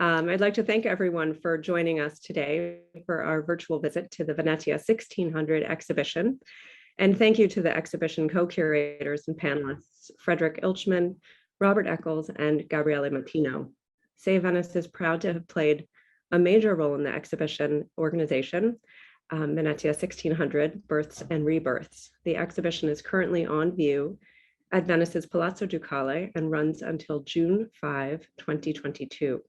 I'd like to thank everyone for joining us today for our virtual visit to the Venetia 1600 exhibition. And thank you to the exhibition co-curators and panelists, Frederick Ilchman, Robert Echols, and Gabriele Matino. Save Venice is proud to have played a major role in the exhibition organization, Venetia 1600, Births and Rebirths. The exhibition is currently on view at Venice's Palazzo Ducale and runs until June 5, 2022.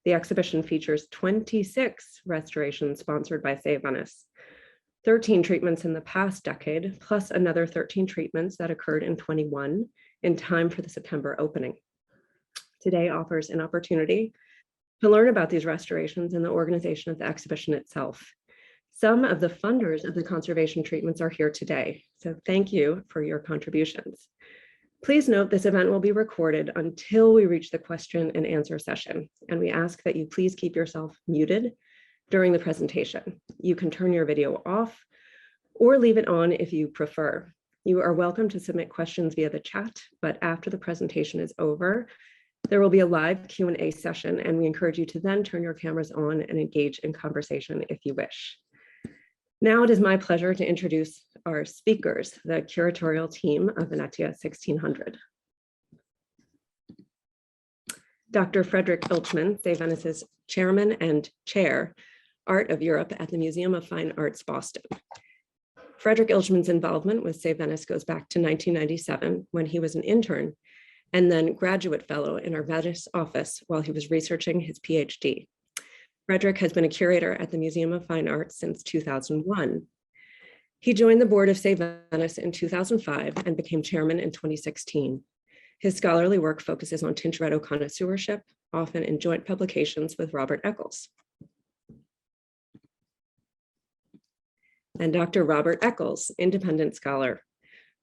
The exhibition features 26 restorations sponsored by Save Venice, 13 treatments in the past decade, plus another 13 treatments that occurred in 21 in time for the September opening. Today offers an opportunity to learn about these restorations and the organization of the exhibition itself. Some of the funders of the conservation treatments are here today, so thank you for your contributions. Please note this event will be recorded until we reach the question and answer session, and we ask that you please keep yourself muted during the presentation. You can turn your video off or leave it on if you prefer. You are welcome to submit questions via the chat, but after the presentation is over, there will be a live Q&A session, and we encourage you to then turn your cameras on and engage in conversation if you wish. Now it is my pleasure to introduce our speakers, the curatorial team of Venetia 1600. Dr. Frederick Ilchman, Save Venice's chairman and chair, Art of Europe at the Museum of Fine Arts, Boston. Frederick Ilchman's involvement with Save Venice goes back to 1997 when he was an intern and then graduate fellow in our Venice office while he was researching his PhD. Frederick has been a curator at the Museum of Fine Arts since 2001. He joined the board of Save Venice in 2005 and became chairman in 2016. His scholarly work focuses on Tintoretto connoisseurship, often in joint publications with Robert Echols. And Dr. Robert Echols, independent scholar.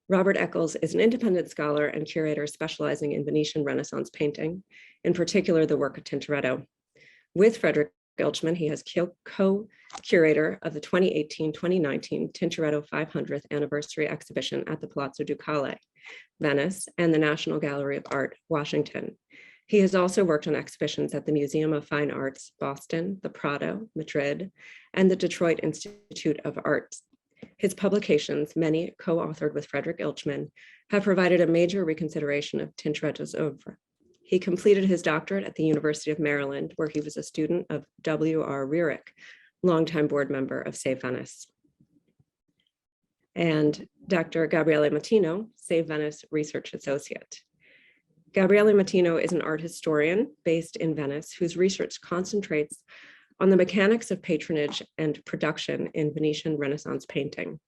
Robert Echols is an independent scholar and curator specializing in Venetian Renaissance painting, in particular the work of Tintoretto. With Frederick Ilchman, he has co-curator of the 2018-2019 Tintoretto 500th anniversary exhibition at the Palazzo Ducale, Venice, and the National Gallery of Art, Washington. He has also worked on exhibitions at the Museum of Fine Arts, Boston, the Prado, Madrid, and the Detroit Institute of Arts. His publications, many co-authored with Frederick Ilchman, have provided a major reconsideration of Tintoretto's oeuvre. He completed his doctorate at the University of Maryland, where he was a student of W.R. Rierich, longtime board member of Save Venice. And Dr. Gabriele Matino, Save Venice Research Associate. Gabriele Matino is an art historian based in Venice whose research concentrates on the mechanics of patronage and production in Venetian Renaissance painting.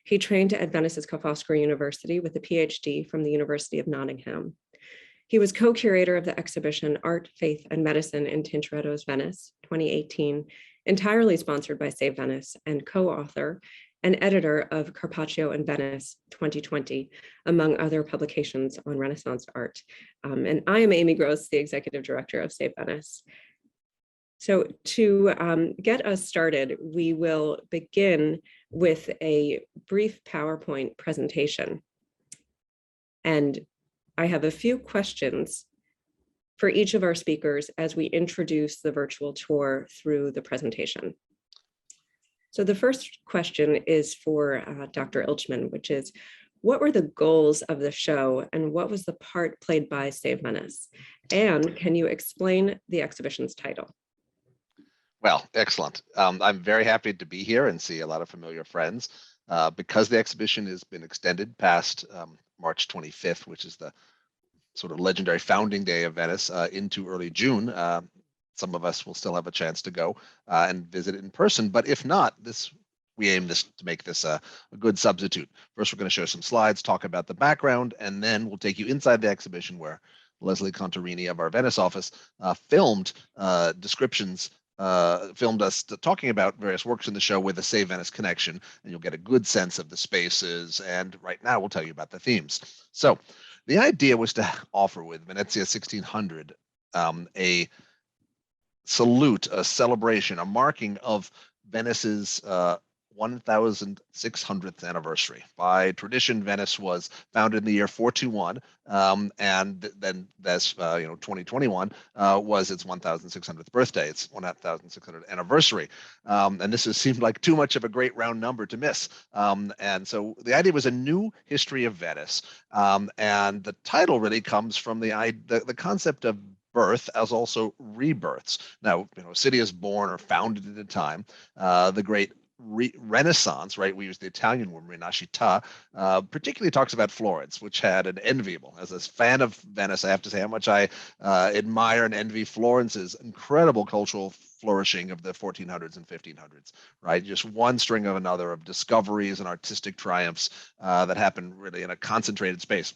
He trained at Venice's Ca' Foscari University with a PhD from the University of Nottingham. He was co-curator of the exhibition Art, Faith, and Medicine in Tintoretto's Venice, 2018, entirely sponsored by Save Venice, and co-author and editor of Carpaccio in Venice, 2020, among other publications on Renaissance art. And I am Amy Gross, the executive director of Save Venice. So to get us started, we will begin with a brief PowerPoint presentation. And I have a few questions for each of our speakers as we introduce the virtual tour through the presentation. So the first question is for Dr. Ilchman, which is, what were the goals of the show and what was the part played by Save Venice? And can you explain the exhibition's title? Well, excellent. I'm very happy to be here and see a lot of familiar friends. Because the exhibition has been extended past March 25th, which is the sort of legendary founding day of Venice, into early June. Some of us will still have a chance to go and visit it in person, but if not, we aim to make this a good substitute. First, we're going to show some slides, talk about the background, and then we'll take you inside the exhibition where Leslie Contarini of our Venice office filmed us talking about various works in the show with a Save Venice connection, and you'll get a good sense of the spaces. And right now, we'll tell you about the themes. So the idea was to offer with Venezia 1600 a salute, a celebration, a marking of Venice's 1600th anniversary. By tradition, Venice was founded in the year 421, and then this, 2021 was its 1600th birthday. It's 1600th anniversary, and this has seemed like too much of a great round number to miss. And so the idea was a new history of Venice, and the title really comes from the concept of birth as also rebirths. Now, a city is born or founded at a time. The great Renaissance, right? We use the Italian word rinascita, particularly talks about Florence, which had an enviable. As a fan of Venice, I have to say how much I admire and envy Florence's incredible cultural flourishing of the 1400s and 1500s, right? Just one string of another of discoveries and artistic triumphs that happened really in a concentrated space.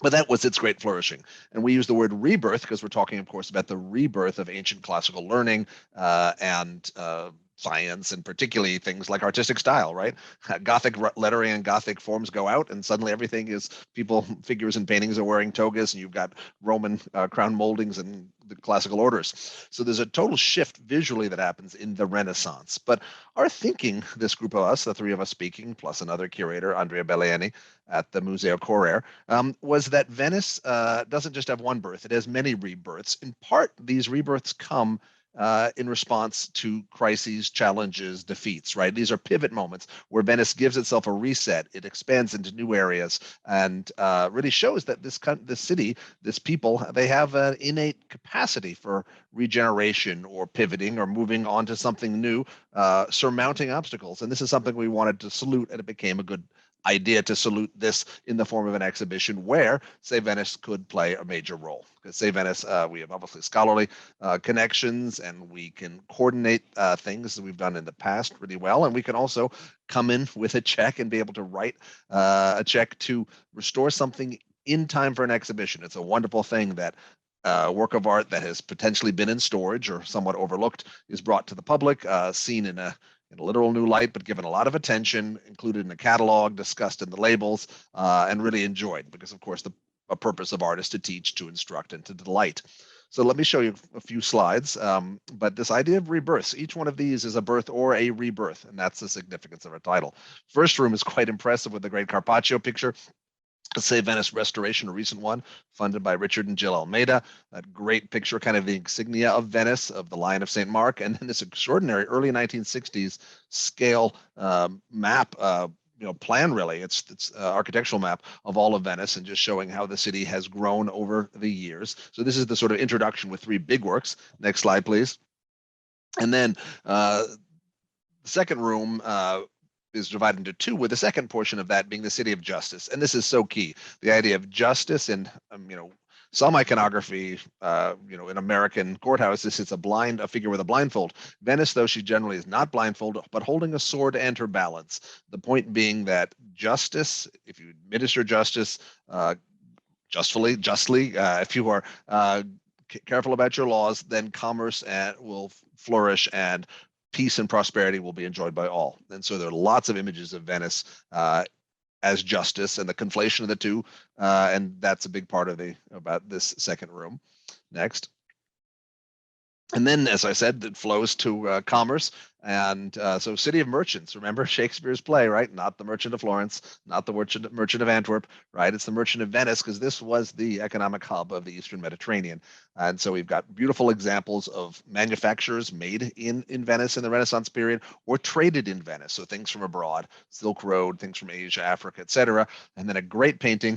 But that was its great flourishing. And we use the word rebirth because we're talking, of course, about the rebirth of ancient classical learning and science, and particularly things like artistic style, right? Gothic lettering and Gothic forms go out, and suddenly everything is people, figures, and paintings are wearing togas, and you've got Roman crown moldings and the classical orders. So there's a total shift visually that happens in the Renaissance. But our thinking, this group of us, the three of us speaking, plus another curator, Andrea Belliani, at the Museo Correr, was that Venice doesn't just have one birth, it has many rebirths. In part, these rebirths come in response to crises, challenges, defeats, right? These are pivot moments where Venice gives itself a reset, it expands into new areas, and really shows that this city, this people, they have an innate capacity for regeneration or pivoting or moving on to something new, surmounting obstacles. And this is something we wanted to salute, and it became a good idea to salute this in the form of an exhibition where, say, Venice could play a major role. Because, say, Venice, we have obviously scholarly connections, and we can coordinate things that we've done in the past really well. And we can also come in with a check and be able to write a check to restore something in time for an exhibition. It's a wonderful thing that work of art that has potentially been in storage or somewhat overlooked is brought to the public, seen in a literal new light, but given a lot of attention, included in a catalog, discussed in the labels, and really enjoyed, because of course the purpose of art is to teach, to instruct, and to delight. So let me show you a few slides. But this idea of rebirths, each one of these is a birth or a rebirth, and that's the significance of our title. First room is quite impressive with the great Carpaccio picture. Say Venice Restoration, a recent one, funded by Richard and Jill Almeida. That great picture, kind of the insignia of Venice, of the Lion of St. Mark, and then this extraordinary early 1960s scale map, plan really. It's architectural map of all of Venice, and just showing how the city has grown over the years. So this is the sort of introduction with three big works. Next slide, please. And then the second room is divided into two, with the second portion of that being the city of justice. And this is so key. The idea of justice in, some iconography, in American courthouses, it's a figure with a blindfold. Venice, though, she generally is not blindfolded, but holding a sword and her balance. The point being that justice, if you administer justice justly, if you are careful about your laws, then commerce will flourish, and peace and prosperity will be enjoyed by all. And so there are lots of images of Venice as justice, and the conflation of the two, and that's a big part of about this second room. Next. And then, as I said, it flows to commerce. And so City of Merchants, remember Shakespeare's play, right? Not the Merchant of Florence, not the Merchant of Antwerp, right? It's the Merchant of Venice, because this was the economic hub of the Eastern Mediterranean. And so we've got beautiful examples of manufactures made in Venice in the Renaissance period, or traded in Venice. So things from abroad, Silk Road, things from Asia, Africa, etc. And then a great painting,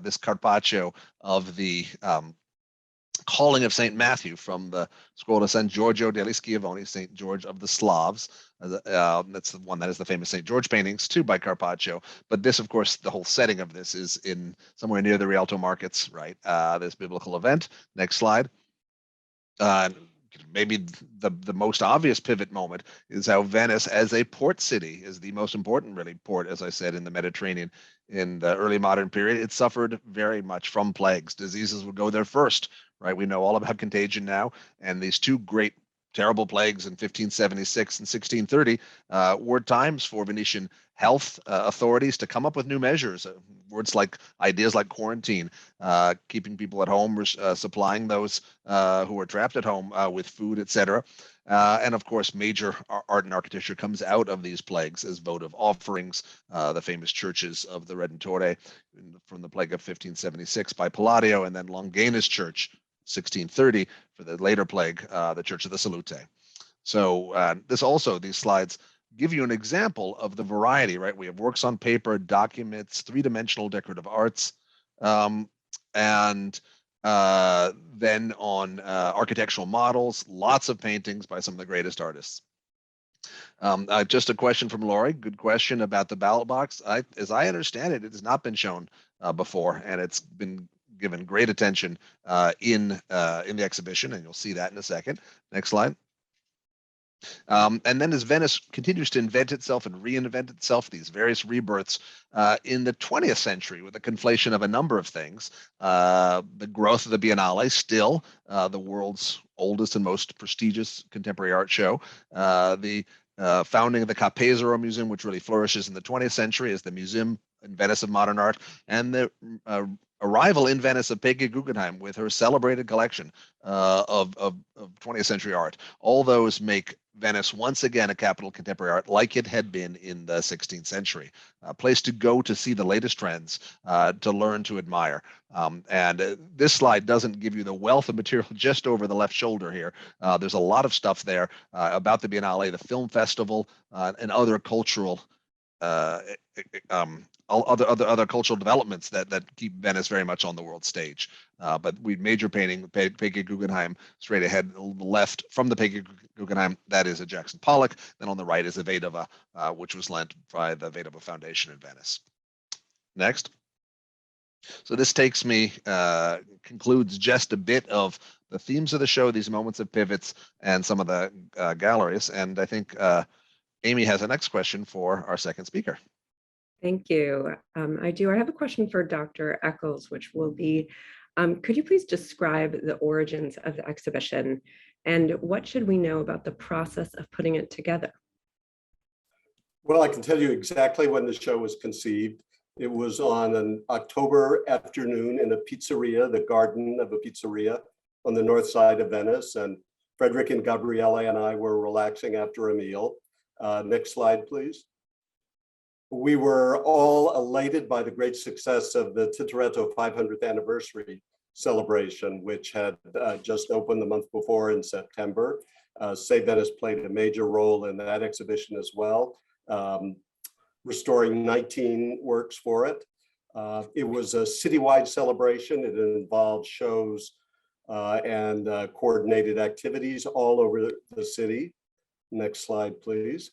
this Carpaccio of the calling of St. Matthew from the scroll of San Giorgio degli Schiavoni, St. George of the Slavs. That's the one that is the famous St. George paintings, too, by Carpaccio. But this, of course, the whole setting of this is in somewhere near the Rialto markets, right? This biblical event. Next slide. Maybe the most obvious pivot moment is how Venice, as a port city, is the most important, really, port, as I said, in the Mediterranean in the early modern period. It suffered very much from plagues. Diseases would go there first, right? We know all about contagion now, and these two great terrible plagues in 1576 and 1630 were times for Venetian health authorities to come up with new measures, ideas like quarantine, keeping people at home, supplying those who are trapped at home with food, etc. And of course, major art and architecture comes out of these plagues as votive offerings. The famous churches of the Redentore from the plague of 1576 by Palladio, and then Longinus Church, 1630, for the later plague, the Church of the Salute. So these slides give you an example of the variety, right? We have works on paper, documents, three-dimensional decorative arts, and then on architectural models, lots of paintings by some of the greatest artists. Just a question from Lori. Good question about the ballot box. As I understand it, it has not been shown before, and it's been given great attention in the exhibition, and you'll see that in a second. Next slide. And then as Venice continues to invent itself and reinvent itself, these various rebirths in the 20th century with a conflation of a number of things, the growth of the Biennale, still the world's oldest and most prestigious contemporary art show, the founding of the Ca' Pesaro Museum, which really flourishes in the 20th century as the Museum in Venice of Modern Art, and the arrival in Venice of Peggy Guggenheim with her celebrated collection of 20th century art. All those make Venice once again a capital of contemporary art like it had been in the 16th century, a place to go to see the latest trends, to learn to admire. And this slide doesn't give you the wealth of material just over the left shoulder here. There's a lot of stuff there about the Biennale, the film festival, and other cultural other cultural developments that keep Venice very much on the world stage. But we major painting, Peggy Guggenheim, straight ahead, left from the Peggy Guggenheim, that is a Jackson Pollock. Then on the right is a Vedova, which was lent by the Vedova Foundation in Venice. Next. So this takes me, concludes just a bit of the themes of the show, these moments of pivots, and some of the galleries. And I think Amy has a next question for our second speaker. Thank you. I do. I have a question for Dr. Echols, which will be, could you please describe the origins of the exhibition and what should we know about the process of putting it together? Well, I can tell you exactly when the show was conceived. It was on an October afternoon in a pizzeria, the garden of a pizzeria on the north side of Venice. And Frederick and Gabriele and I were relaxing after a meal. Next slide, please. We were all elated by the great success of the Tintoretto 500th anniversary celebration, which had just opened the month before in September. Save Venice played a major role in that exhibition as well, restoring 19 works for it. It was a citywide celebration. It involved shows and coordinated activities all over the city. Next slide, please.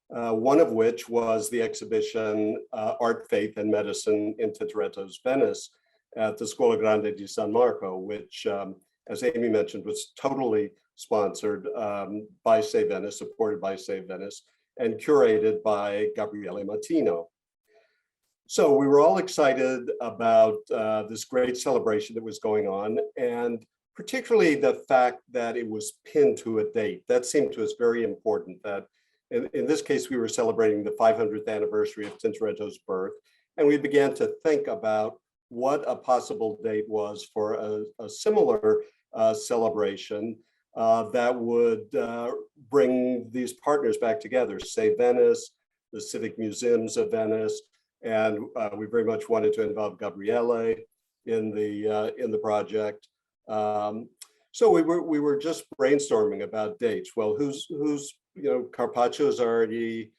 One of which was the exhibition Art, Faith, and Medicine in Tintoretto's Venice at the Scuola Grande di San Marco, which, as Amy mentioned, was totally sponsored by Save Venice, supported by Save Venice, and curated by Gabriele Matino. So we were all excited about this great celebration that was going on, and particularly the fact that it was pinned to a date. That seemed to us very important, that in this case, we were celebrating the 500th anniversary of Tintoretto's birth, and we began to think about what a possible date was for a similar celebration that would bring these partners back together, Save Venice, the Civic Museums of Venice, and we very much wanted to involve Gabriele in the project. So we were just brainstorming about dates. Well, who's Carpaccio's already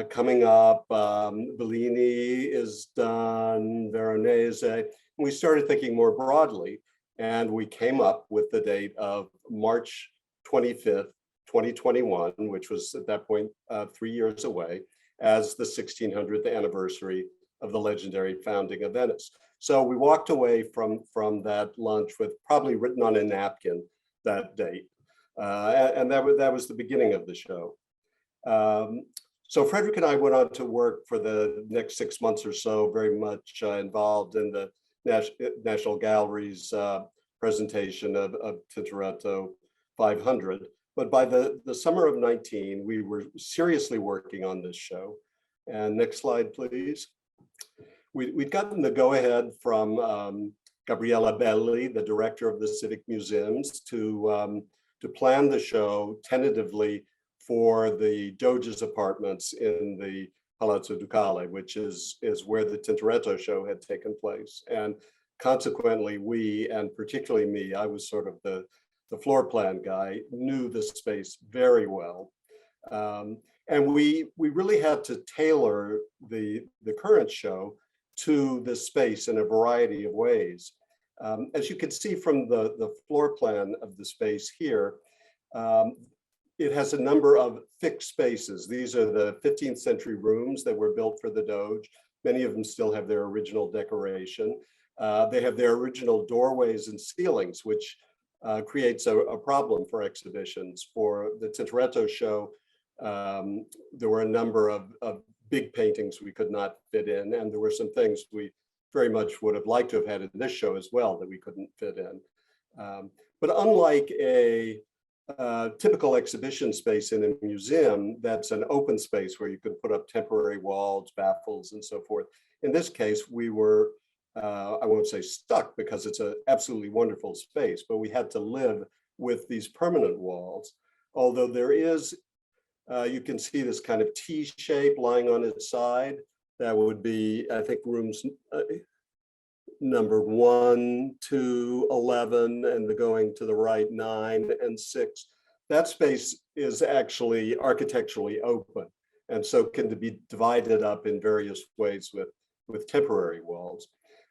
coming up. Bellini is done. Veronese. And we started thinking more broadly, and we came up with the date of March 25th, 2021, which was at that point 3 years away, as the 1600th anniversary of the legendary founding of Venice. So we walked away from that lunch with probably written on a napkin that date. And that was the beginning of the show. So Frederick and I went on to work for the next 6 months or so, very much involved in the National Gallery's presentation of Tintoretto 500. But by the summer of 19, we were seriously working on this show. And next slide, please. We'd gotten the go-ahead from Gabriele Belli, the director of the Civic Museums, to to plan the show tentatively for the Doge's apartments in the Palazzo Ducale, which is where the Tintoretto show had taken place. And consequently, we, and particularly me, I was sort of the floor plan guy, knew the space very well. And we really had to tailor the current show to the space in a variety of ways. As you can see from the floor plan of the space here, it has a number of fixed spaces. These are the 15th century rooms that were built for the Doge. Many of them still have their original decoration. They have their original doorways and ceilings, which creates a problem for exhibitions. For the Tintoretto show, there were a number of big paintings we could not fit in, and there were some things we very much would have liked to have had in this show as well that we couldn't fit in. But unlike a typical exhibition space in a museum, that's an open space where you could put up temporary walls, baffles, and so forth. In this case, we were, I won't say stuck because it's an absolutely wonderful space, but we had to live with these permanent walls. Although there is, you can see this kind of T shape lying on its side. That would be, I think, rooms number 1, 2, 11, and going to the right, 9 and 6. That space is actually architecturally open, and so can be divided up in various ways with temporary walls.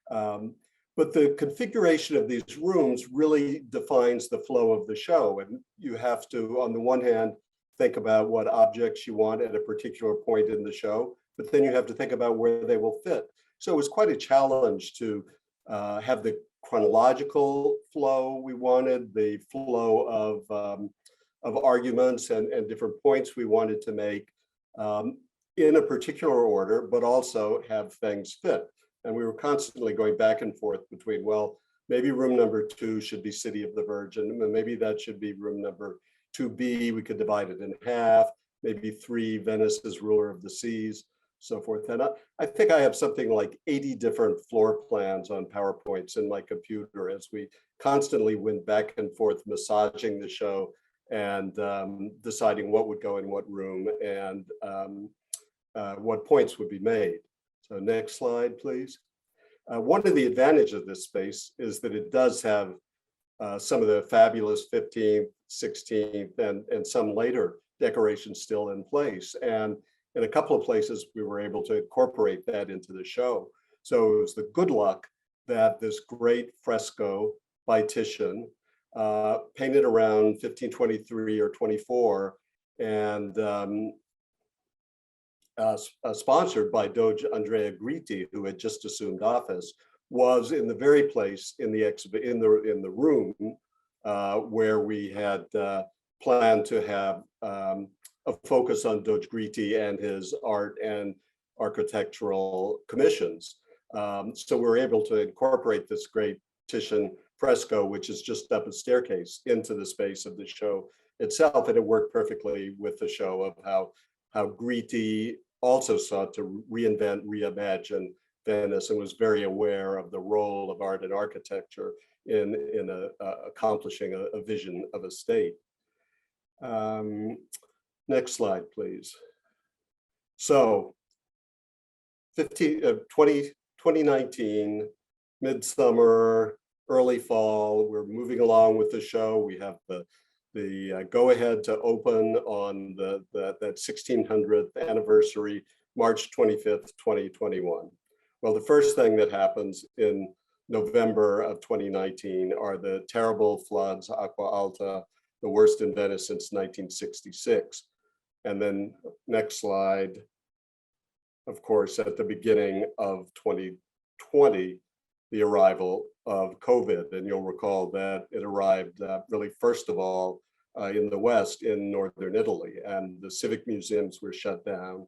But the configuration of these rooms really defines the flow of the show, and you have to, on the one hand, think about what objects you want at a particular point in the show, but then you have to think about where they will fit. So it was quite a challenge to have the chronological flow we wanted, the flow of arguments and different points we wanted to make in a particular order, but also have things fit. And we were constantly going back and forth between, well, maybe room number 2 should be City of the Virgin, and maybe that should be room number 2B, we could divide it in half, maybe 3, Venice is ruler of the seas, so forth. And I think I have something like 80 different floor plans on PowerPoints in my computer as we constantly went back and forth massaging the show and deciding what would go in what room and what points would be made. So next slide, please. One of the advantages of this space is that it does have some of the fabulous 15th, 16th, and some later decorations still in place. And in a couple of places, we were able to incorporate that into the show. So it was the good luck that this great fresco by Titian, painted around 1523 or 24, and sponsored by Doge Andrea Gritti, who had just assumed office, was in the very place in the room where we had planned to have a focus on Doge Gritti and his art and architectural commissions. So we were able to incorporate this great Titian fresco, which is just up a staircase, into the space of the show itself, and it worked perfectly with the show of how Gritti also sought to reinvent, reimagine Venice, and was very aware of the role of art and architecture in accomplishing a vision of a state. Next slide, please. So 2019, midsummer, early fall, we're moving along with the show. We have the go-ahead to open on that 1600th anniversary, March 25th, 2021. Well, the first thing that happens in November of 2019 are the terrible floods, Acqua Alta, the worst in Venice since 1966. And then next slide, of course, at the beginning of 2020, the arrival of COVID. And you'll recall that it arrived really first of all in the West, in Northern Italy, and the civic museums were shut down.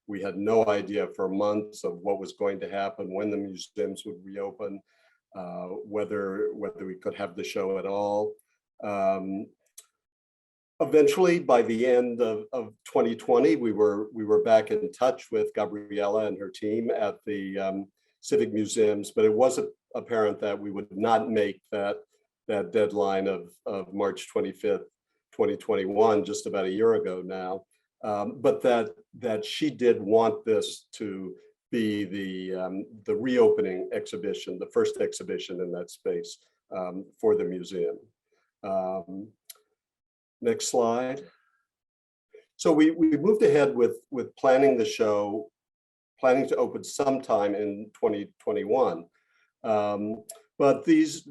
We had no idea for months of what was going to happen, when the museums would reopen, whether we could have the show at all. Eventually, by the end of 2020, we were back in touch with Gabriele and her team at the civic museums, but it was apparent that we would not make that deadline of March 25th 2021, just about a year ago now. But that she did want this to be the reopening exhibition, the first exhibition in that space for the museum. Next slide. So we moved ahead with planning the show, planning to open sometime in 2021. But these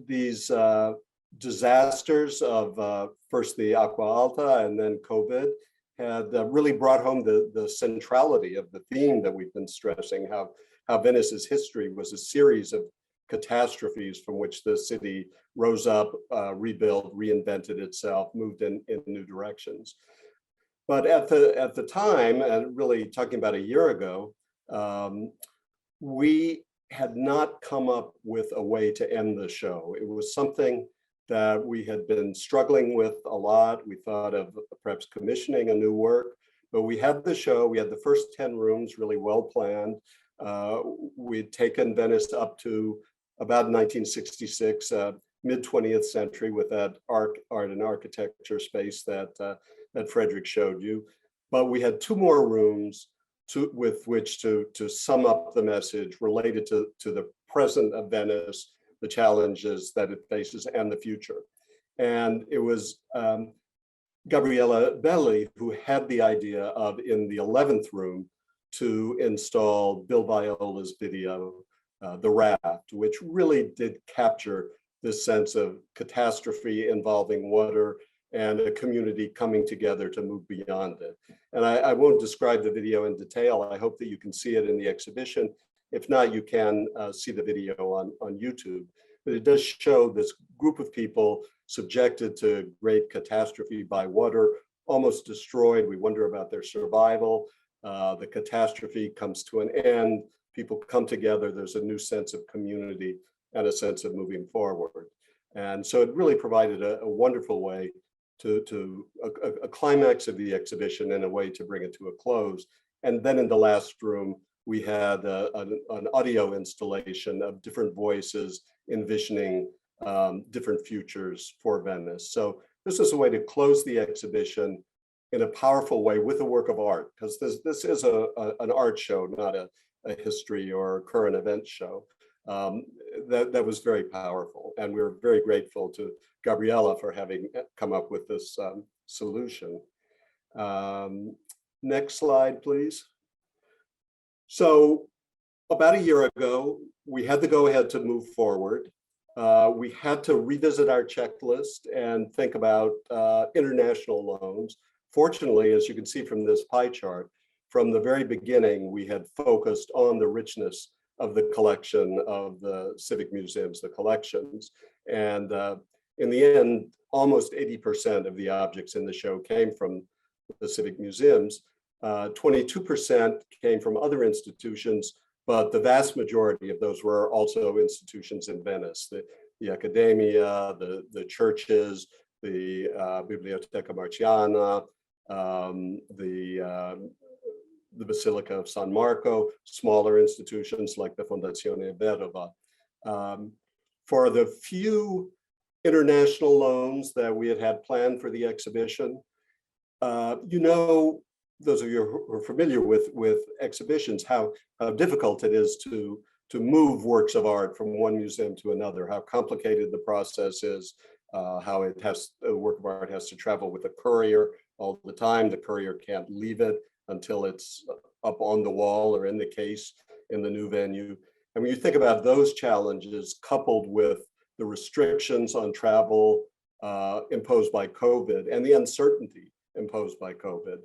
disasters of first the Acqua Alta and then COVID had really brought home the centrality of the theme that we've been stressing, how Venice's history was a series of catastrophes from which the city rose up, rebuilt, reinvented itself, moved in new directions. But at the time, and really talking about a year ago, we had not come up with a way to end the show. It was something that we had been struggling with a lot. We thought of perhaps commissioning a new work, but we had the show. We had the first 10 rooms really well planned. We'd taken Venice up to about 1966, mid-20th century, with that art and architecture space that Frederick showed you. But we had 2 more rooms with which to sum up the message related to the present of Venice, the challenges that it faces, and the future. And it was Gabriele Belli who had the idea of, in the 11th room, to install Bill Viola's video, The Raft, which really did capture this sense of catastrophe involving water and a community coming together to move beyond it. And I won't describe the video in detail. I hope that you can see it in the exhibition. If not, you can see the video on YouTube. But it does show this group of people subjected to great catastrophe by water, almost destroyed. We wonder about their survival. The catastrophe comes to an end. People come together. There's a new sense of community and a sense of moving forward. And so it really provided a wonderful way to a climax of the exhibition and a way to bring it to a close. And then in the last room, we had an audio installation of different voices envisioning different futures for Venice. So this is a way to close the exhibition in a powerful way with a work of art, because this is an art show, not a history or current event show. That was very powerful, and we're very grateful to Gabriele for having come up with this solution. Next slide, please. So about a year ago, we had the go-ahead to move forward. We had to revisit our checklist and think about international loans. Fortunately, as you can see from this pie chart, from the very beginning, we had focused on the richness of the collection of the civic museums, the collections. And in the end, almost 80% of the objects in the show came from the civic museums. 22% came from other institutions, but the vast majority of those were also institutions in Venice, the Accademia, the churches, the Biblioteca Marciana, the Basilica of San Marco, smaller institutions like the Fondazione Vedova. For the few international loans that we had planned for the exhibition, you know, those of you who are familiar with exhibitions, how difficult it is to move works of art from one museum to another, how complicated the process is, how a work of art has to travel with a courier all the time. The courier can't leave it until it's up on the wall or in the case in the new venue. And when you think about those challenges coupled with the restrictions on travel imposed by COVID and the uncertainty imposed by COVID,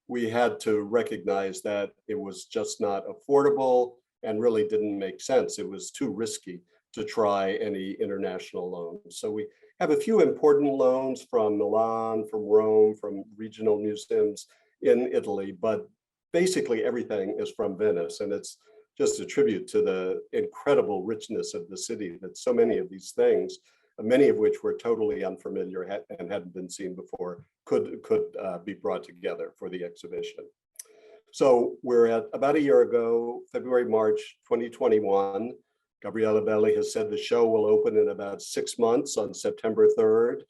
we had to recognize that it was just not affordable and really didn't make sense. It was too risky to try any international loans. So we have a few important loans from Milan, from Rome, from regional museums in Italy, but basically everything is from Venice. And it's just a tribute to the incredible richness of the city, that so many of these things, many of which were totally unfamiliar and hadn't been seen before, could be brought together for the exhibition. So we're at about a year ago, February, March 2021. Gabriele Belli has said the show will open in about 6 months on September 3rd.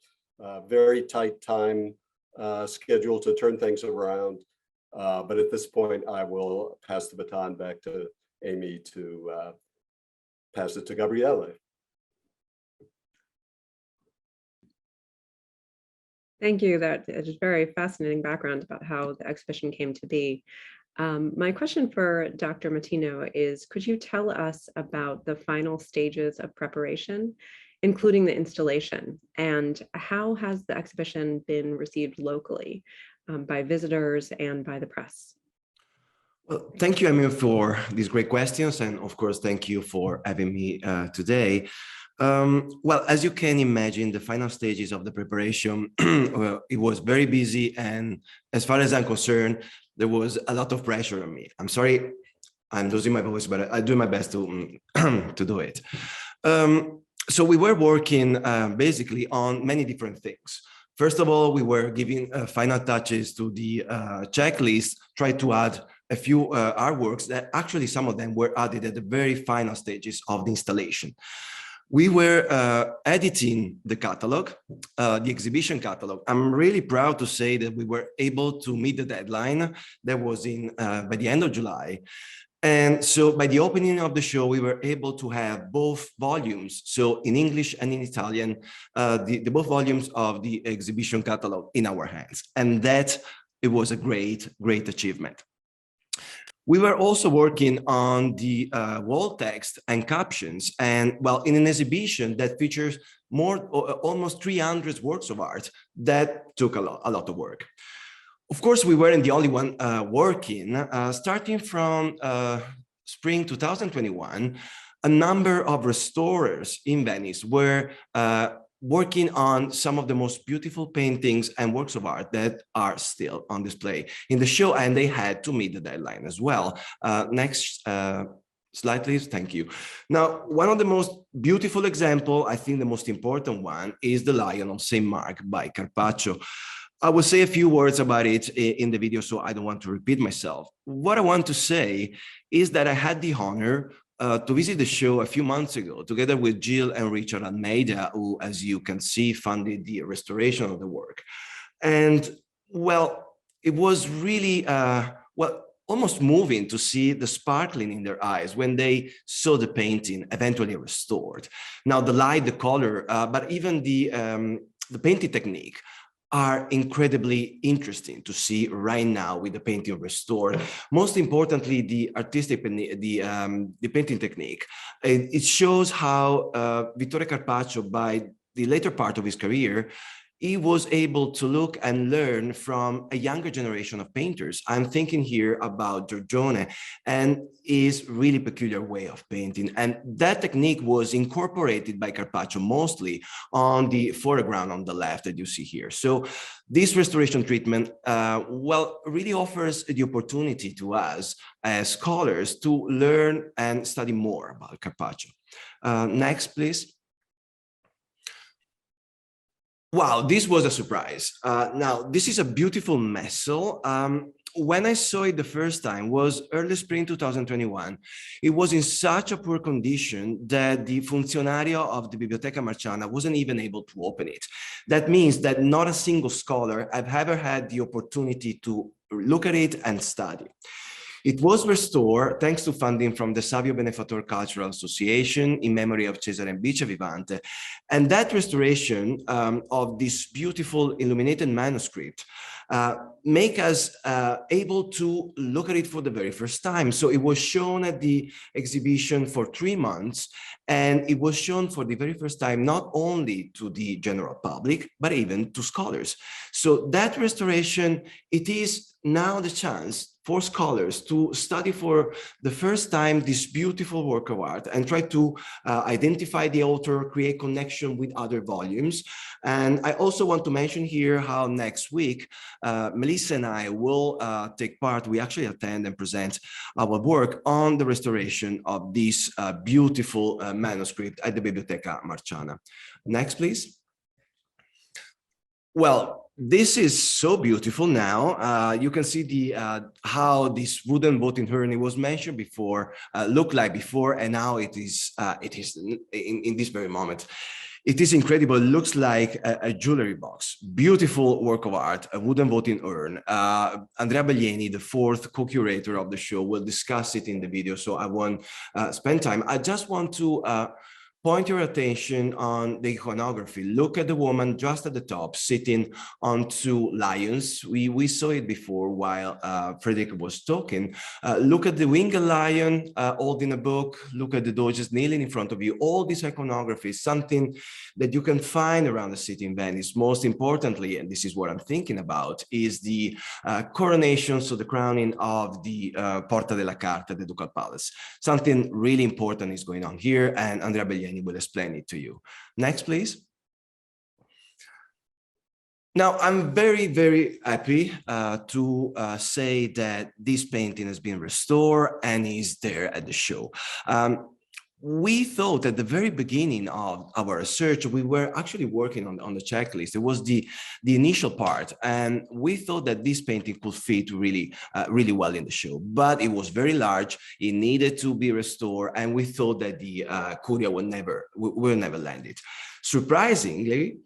Very tight time schedule to turn things around. But at this point, I will pass the baton back to Amy to pass it to Gabriele. Thank you. That is very fascinating background about how the exhibition came to be. My question for Dr. Matino is, could you tell us about the final stages of preparation, including the installation, and how has the exhibition been received locally by visitors and by the press? Well, thank you, Amy, for these great questions. And of course, thank you for having me today. Well, as you can imagine, the final stages of the preparation, well, it was very busy. And as far as I'm concerned, there was a lot of pressure on me. I'm sorry, I'm losing my voice, but I do my best to, to do it. So we were working basically on many different things. First of all, we were giving final touches to the checklist, try to add a few artworks that actually some of them were added at the very final stages of the installation. We were editing the catalog, the exhibition catalog. I'm really proud to say that we were able to meet the deadline that was in by the end of July. And so by the opening of the show, we were able to have both volumes, so in English and in Italian, the both volumes of the exhibition catalog in our hands. And that, it was a great, great achievement. We were also working on the wall text and captions, and well, in an exhibition that features almost 300 works of art, that took a lot of work. Of course, we weren't the only one working. Starting from spring 2021, a number of restorers in Venice were working on some of the most beautiful paintings and works of art that are still on display in the show, and they had to meet the deadline as well. Next slide, please. Thank you. Now, one of the most beautiful example, I think the most important one, is the Lion of St. Mark by Carpaccio. I will say a few words about it in the video, so I don't want to repeat myself. What I want to say is that I had the honor to visit the show a few months ago, together with Jill and Richard Almeida, who, as you can see, funded the restoration of the work. And well, it was really, well, almost moving to see the sparkling in their eyes when they saw the painting eventually restored. Now, the light, the color, but even the painting technique are incredibly interesting to see right now with the painting restored. Most importantly, the artistic, the painting technique. It shows how Vittore Carpaccio, by the later part of his career, he was able to look and learn from a younger generation of painters. I'm thinking here about Giorgione and his really peculiar way of painting. And that technique was incorporated by Carpaccio mostly on the foreground on the left that you see here. So this restoration treatment, well, really offers the opportunity to us as scholars to learn and study more about Carpaccio. Next, please. Wow, this was a surprise. Now, this is a beautiful missal. When I saw it the first time was early spring 2021. It was in such a poor condition that the funzionario of the Biblioteca Marciana wasn't even able to open it. That means that not a single scholar have ever had the opportunity to look at it and study. It was restored thanks to funding from the Savio Benefattor Cultural Association in memory of Cesare Bice Vivante. And that restoration of this beautiful illuminated manuscript make us able to look at it for the very first time. So it was shown at the exhibition for 3 months, and it was shown for the very first time, not only to the general public, but even to scholars. So that restoration, it is now the chance for scholars to study for the first time this beautiful work of art and try to identify the author, create connection with other volumes. And I also want to mention here how next week, Melissa and I will take part, we actually attend and present our work on the restoration of this beautiful manuscript at the Biblioteca Marciana. Next, please. Well, this is so beautiful now. You can see the how this wooden voting urn, it was mentioned before, looked like before, and now it is in this very moment. It is incredible. It looks like a jewelry box. Beautiful work of art, a wooden voting urn. Andrea Bellieni, the fourth co-curator of the show, will discuss it in the video, so I won't spend time. I just want to point your attention on the iconography. Look at the woman just at the top, sitting on two lions. We saw it before while Frederick was talking. Look at the winged lion holding a book. Look at the Doges kneeling in front of you. All this iconography is something that you can find around the city in Venice. Most importantly, and this is what I'm thinking about, is the coronation, so the crowning of the Porta della Carta, the Ducal Palace. Something really important is going on here, and Andrea Bellieni will explain it to you. Next, please. Now, I'm very, very happy to say that this painting has been restored and is there at the show. We thought at the very beginning of our research, we were actually working on the checklist. It was the initial part, and we thought that this painting could fit really, really well in the show. But it was very large; it needed to be restored, and we thought that the Curia will never land it. Surprisingly,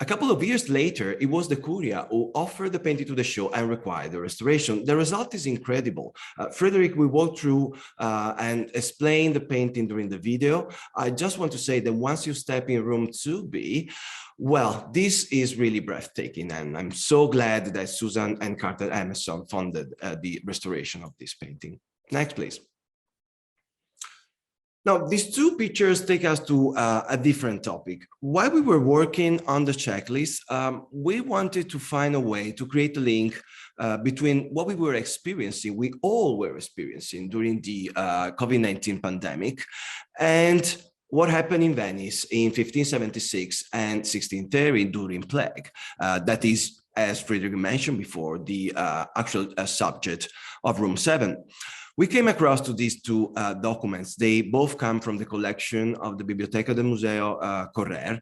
a couple of years later, it was the Curia who offered the painting to the show and required the restoration. The result is incredible. Frederick, we walked through and explained the painting during the video. I just want to say that once you step in room 2B, well, this is really breathtaking. And I'm so glad that Susan and Carter Emerson funded the restoration of this painting. Next, please. Now, these two pictures take us to a different topic. While we were working on the checklist, we wanted to find a way to create a link between what we were experiencing, we all were experiencing during the COVID-19 pandemic, and what happened in Venice in 1576 and 1630 during plague. That is, as Frederick mentioned before, the actual subject of room 7. We came across to these two documents. They both come from the collection of the Biblioteca del Museo Correr,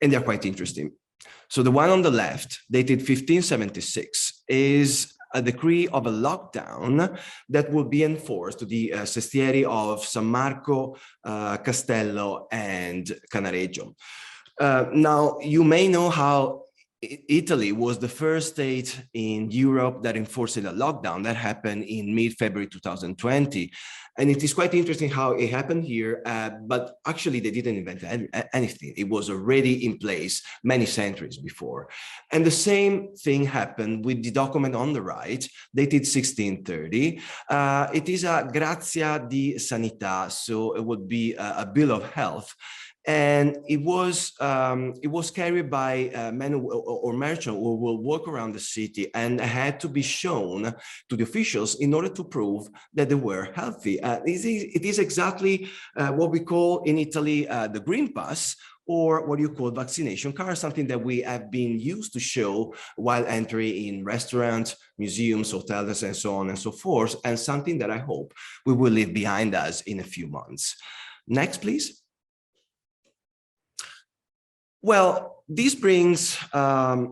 and they're quite interesting. So the one on the left, dated 1576, is a decree of a lockdown that will be enforced to the sestieri of San Marco, Castello, and Canareggio. Now, you may know how Italy was the first state in Europe that enforced a lockdown. That happened in mid-February 2020. And it is quite interesting how it happened here, but actually they didn't invent anything. It was already in place many centuries before. And the same thing happened with the document on the right, dated 1630. It is a Grazia di Sanità, so it would be a bill of health. And it was carried by men or merchants who will walk around the city and had to be shown to the officials in order to prove that they were healthy. It is exactly what we call in Italy the Green Pass, or what you call vaccination card, something that we have been used to show while entering in restaurants, museums, hotels, and so on and so forth, and something that I hope we will leave behind us in a few months. Next, please. Well, this brings a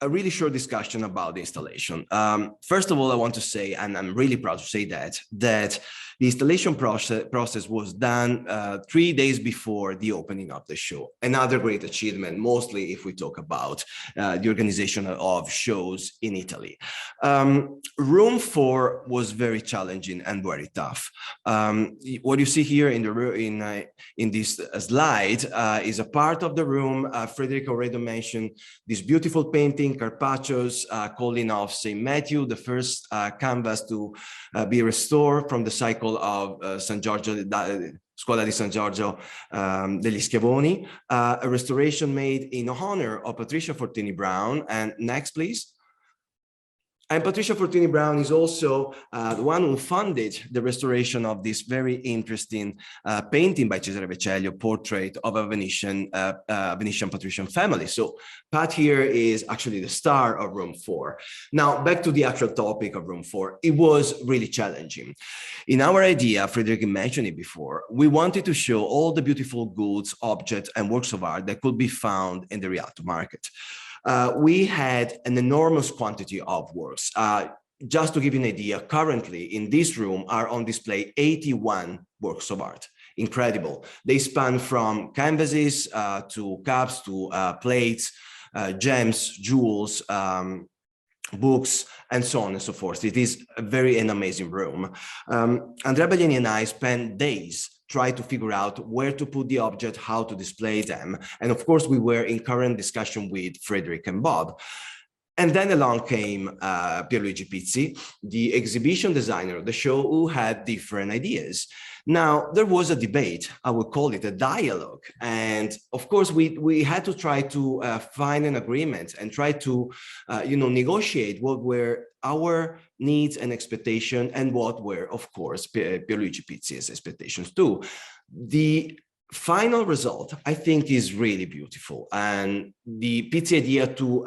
really short discussion about the installation. First of all, I want to say, and I'm really proud to say that the installation process was done 3 days before the opening of the show. Another great achievement, mostly if we talk about the organization of shows in Italy. Room 4 was very challenging and very tough. What you see here in this slide is a part of the room. Frederick already mentioned this beautiful painting, Carpaccio's calling of St. Matthew, the first canvas to be restored from the cycle of San Giorgio, Scuola di San Giorgio degli Schiavoni, a restoration made in honor of Patricia Fortini Brown. And next, please. And Patricia Fortini Brown is also the one who funded the restoration of this very interesting painting by Cesare Vecellio, portrait of a Venetian patrician family. So Pat here is actually the star of room 4. Now, back to the actual topic of room 4. It was really challenging. In our idea, Frederick mentioned it before, we wanted to show all the beautiful goods, objects, and works of art that could be found in the Rialto market. We had an enormous quantity of works. Just to give you an idea, currently in this room are on display 81 works of art. incredible. They span from canvases to cups to plates, gems, jewels, books, and so on and so forth. It is an amazing room. Andrea Baglieni and I spent days trying to figure out where to put the object, how to display them. And of course, we were in current discussion with Frederick and Bob. And then along came Pierluigi Pizzi, the exhibition designer of the show, who had different ideas. Now, there was a debate, I would call it a dialogue. And of course, we had to try to find an agreement and try to negotiate what were our needs and expectations and what were, of course, Pierluigi Pizzi's expectations too. The final result, I think, is really beautiful. And the Pizzi idea to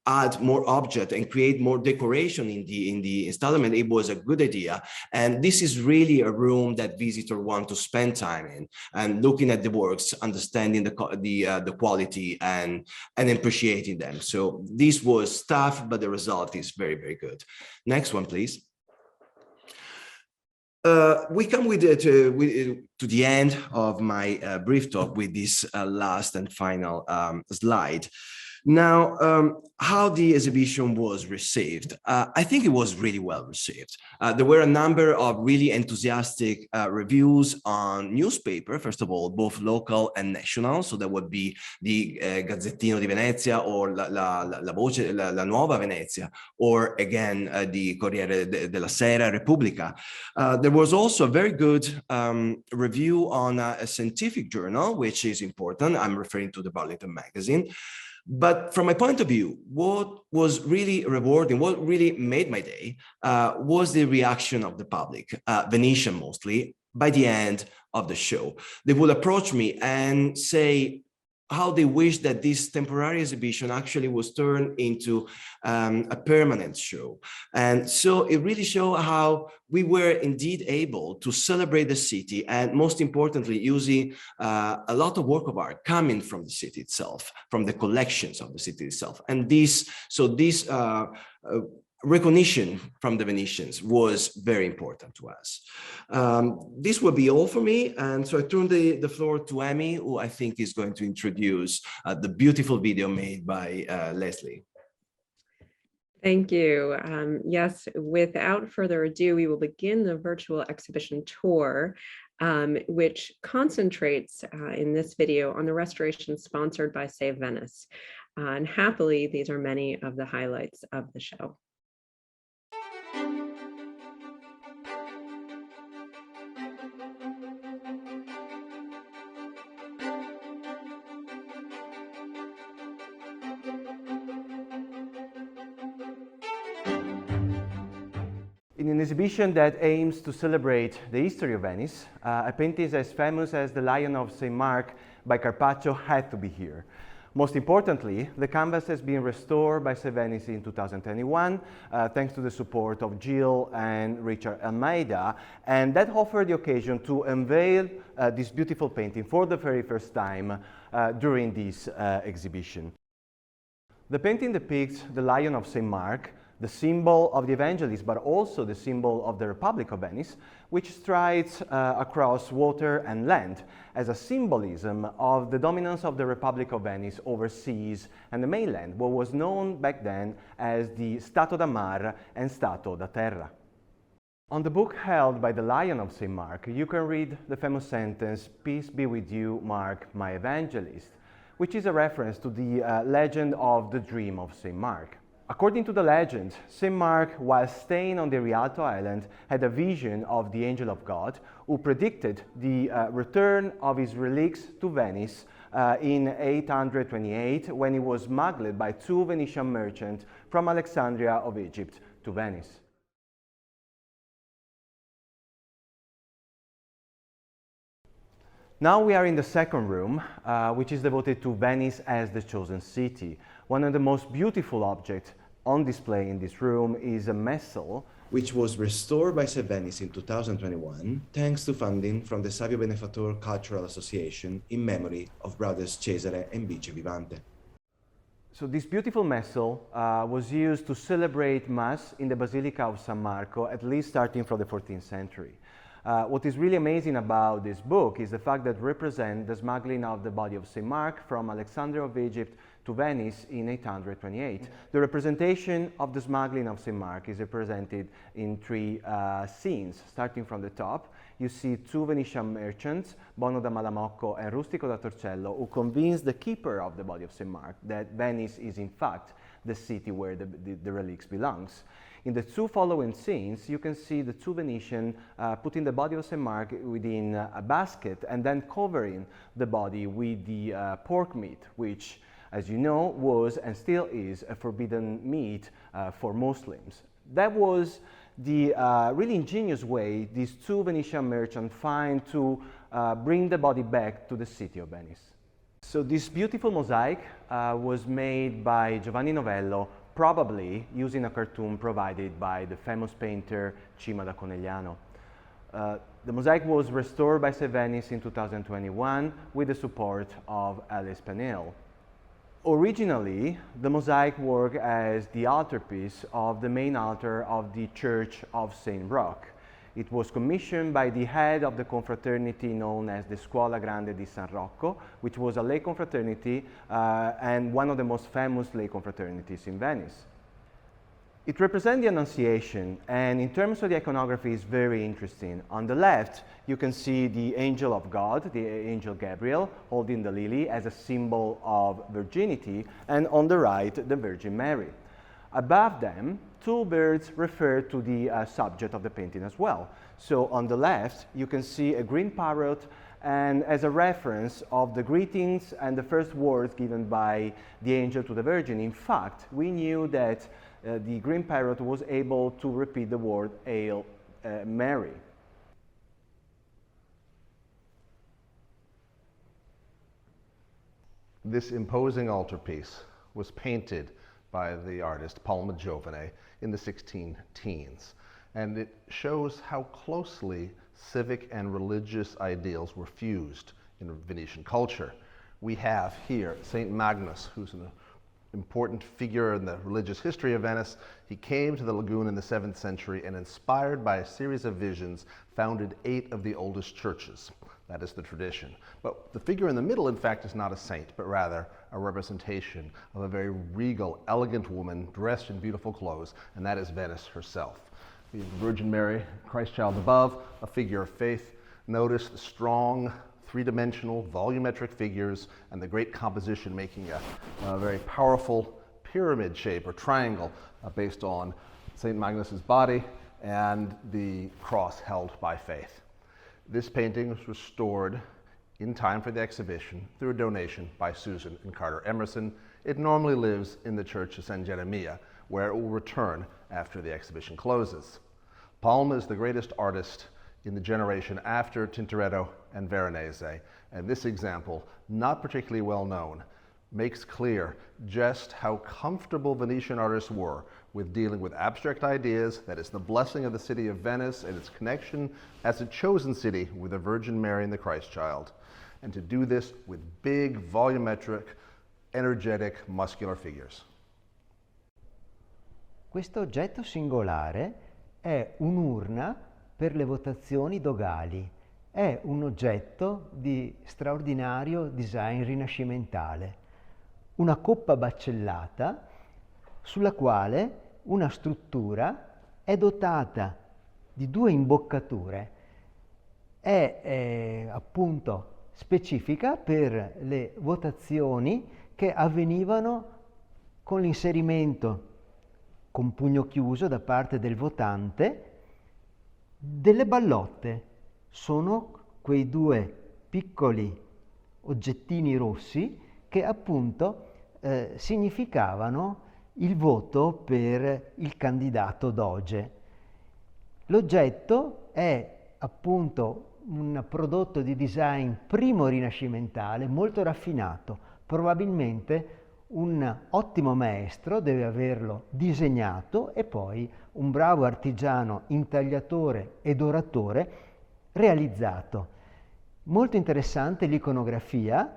add more object and create more decoration in the installment, it was a good idea. And this is really a room that visitors want to spend time in and looking at the works, understanding the quality and appreciating them. So this was tough, but the result is very, very good. Next one, please. We come to the end of my brief talk with this last and final slide. Now, how the exhibition was received. I think it was really well received. There were a number of really enthusiastic reviews on newspaper, first of all, both local and national. So that would be the Gazzettino di Venezia or la Voce, la Nuova Venezia, or again, the Corriere della Sera, Repubblica. There was also a very good review on a scientific journal, which is important. I'm referring to the Burlington magazine. But from my point of view, what was really rewarding, what really made my day was the reaction of the public, Venetian mostly, by the end of the show. They would approach me and say how they wish that this temporary exhibition actually was turned into a permanent show. And so it really showed how we were indeed able to celebrate the city, and most importantly, using a lot of work of art coming from the city itself, from the collections of the city itself. And this recognition from the Venetians was very important to us. This will be all for me. And so I turn the floor to Amy, who I think is going to introduce the beautiful video made by Leslie. Thank you. Yes, without further ado, we will begin the virtual exhibition tour, which concentrates in this video on the restoration sponsored by Save Venice. And happily, these are many of the highlights of the show. In an exhibition that aims to celebrate the history of Venice, a painting as famous as the Lion of St. Mark by Carpaccio had to be here. Most importantly, the canvas has been restored by Save Venice in 2021, thanks to the support of Jill and Richard Almeida, and that offered the occasion to unveil this beautiful painting for the very first time during this exhibition. The painting depicts the Lion of St. Mark, the symbol of the evangelist, but also the symbol of the Republic of Venice, which strides across water and land as a symbolism of the dominance of the Republic of Venice over seas and the mainland, what was known back then as the Stato da Mar and Stato da Terra. On the book held by the Lion of St. Mark, you can read the famous sentence, "Peace be with you, Mark, my evangelist," which is a reference to the legend of the dream of St. Mark. According to the legend, St. Mark, while staying on the Rialto Island, had a vision of the angel of God who predicted the return of his relics to Venice in 828 when he was smuggled by two Venetian merchants from Alexandria of Egypt to Venice. Now we are in the second room, which is devoted to Venice as the chosen city. One of the most beautiful objects on display in this room is a missal, which was restored by Save Venice in 2021, thanks to funding from the Savio Benefator Cultural Association in memory of brothers Cesare and Bice Vivante. So this beautiful missal was used to celebrate Mass in the Basilica of San Marco, at least starting from the 14th century. What is really amazing about this book is the fact that it represents the smuggling of the body of St. Mark from Alexandria of Egypt to Venice in 828. The representation of the smuggling of St. Mark is represented in three scenes. Starting from the top, you see two Venetian merchants, Bono da Malamocco and Rustico da Torcello, who convince the keeper of the body of St. Mark that Venice is in fact the city where the relics belongs. In the two following scenes, you can see the two Venetians putting the body of St. Mark within a basket and then covering the body with the pork meat, which, as you know, was and still is a forbidden meat for Muslims. That was the really ingenious way these two Venetian merchants find to bring the body back to the city of Venice. So this beautiful mosaic was made by Giovanni Novello, probably using a cartoon provided by the famous painter Cima da Conegliano. The mosaic was restored by St. Venice in 2021 with the support of Alice Penel. Originally, the mosaic worked as the altarpiece of the main altar of the Church of St. Roch. It was commissioned by the head of the confraternity known as the Scuola Grande di San Rocco, which was a lay confraternity and one of the most famous lay confraternities in Venice. It represents the Annunciation, and in terms of the iconography, it's very interesting. On the left, you can see the angel of God, the angel Gabriele, holding the lily as a symbol of virginity, and on the right, the Virgin Mary. Above them, two birds refer to the subject of the painting as well. So on the left, you can see a green parrot, and as a reference of the greetings and the first words given by the angel to the Virgin. In fact, we knew that the green parrot was able to repeat the word Hail Mary. This imposing altarpiece was painted by the artist Palma Giovane in the 16 teens, and it shows how closely civic and religious ideals were fused in Venetian culture. We have here St. Magnus, who's an important figure in the religious history of Venice. He came to the lagoon in the 7th century and, inspired by a series of visions, founded 8 of the oldest churches. That is the tradition. But the figure in the middle, in fact, is not a saint, but rather a representation of a very regal, elegant woman dressed in beautiful clothes, and that is Venice herself. The Virgin Mary, Christ child above, a figure of faith. Notice the strong, three-dimensional, volumetric figures and the great composition making a very powerful pyramid shape or triangle based on St. Magnus's body and the cross held by faith. This painting was restored in time for the exhibition through a donation by Susan and Carter Emerson. It normally lives in the Church of San Geremia, where it will return after the exhibition closes. Palma is the greatest artist in the generation after Tintoretto and Veronese, and this example, not particularly well known, makes clear just how comfortable Venetian artists were with dealing with abstract ideas, that is the blessing of the city of Venice and its connection as a chosen city with the Virgin Mary and the Christ child, and to do this with big, volumetric, energetic, muscular figures. Questo oggetto singolare è un'urna per le votazioni dogali. È un oggetto di straordinario design rinascimentale. Una coppa baccellata sulla quale una struttura è dotata di 2 imboccature. È appunto specifica per le votazioni che avvenivano con l'inserimento con pugno chiuso da parte del votante delle ballotte. Sono quei 2 piccoli oggettini rossi che appunto significavano il voto per il candidato doge. L'oggetto è appunto un prodotto di design primo rinascimentale, molto raffinato. Probabilmente un ottimo maestro deve averlo disegnato e poi un bravo artigiano intagliatore ed oratore realizzato. Molto interessante l'iconografia,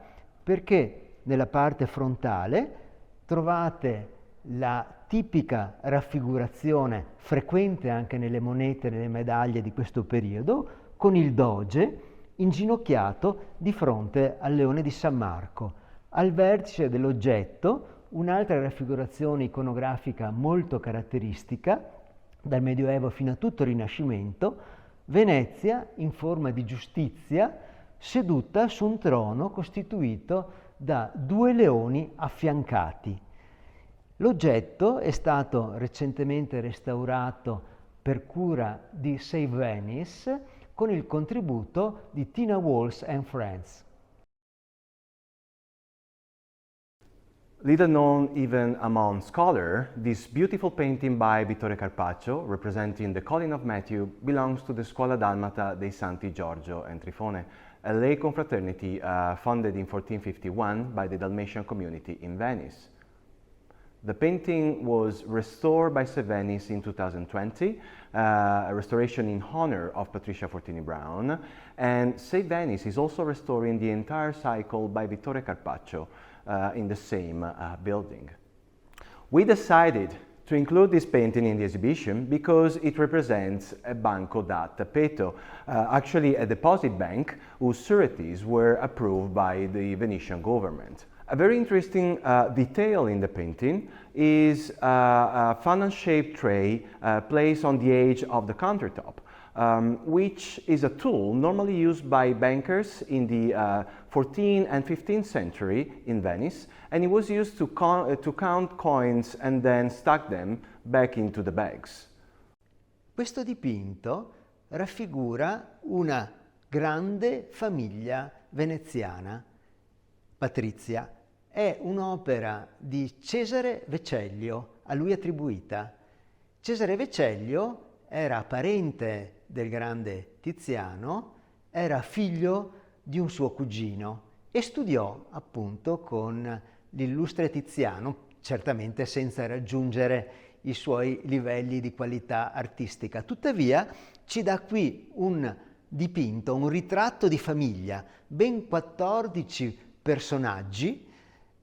perché nella parte frontale trovate la tipica raffigurazione frequente anche nelle monete e nelle medaglie di questo periodo, con il doge inginocchiato di fronte al leone di San Marco. Al vertice dell'oggetto un'altra raffigurazione iconografica molto caratteristica, dal Medioevo fino a tutto il Rinascimento, Venezia in forma di giustizia seduta su un trono costituito da due leoni affiancati. L'oggetto è stato recentemente restaurato per cura di Save Venice con il contributo di Tina Walls and Friends. Little known even among scholars, this beautiful painting by Vittore Carpaccio, representing the calling of Matthew, belongs to the Scuola Dalmata dei Santi Giorgio and Trifone, a lay confraternity founded in 1451 by the Dalmatian community in Venice. The painting was restored by St. Venice in 2020, a restoration in honor of Patricia Fortini Brown, and St. Venice is also restoring the entire cycle by Vittore Carpaccio in the same building. We decided to include this painting in the exhibition because it represents a banco da tappeto, actually a deposit bank whose sureties were approved by the Venetian government. A very interesting detail in the painting is a funnel-shaped tray placed on the edge of the countertop, which is a tool normally used by bankers in the 14th and 15th century in Venice, and it was used to count coins and then stack them back into the bags. Questo dipinto raffigura una grande famiglia veneziana, patrizia. È un'opera di Cesare Vecellio, a lui attribuita. Cesare Vecellio era parente del grande Tiziano, era figlio di un suo cugino e studiò appunto con l'illustre Tiziano, certamente senza raggiungere i suoi livelli di qualità artistica. Tuttavia ci dà qui un dipinto, un ritratto di famiglia, ben 14 personaggi,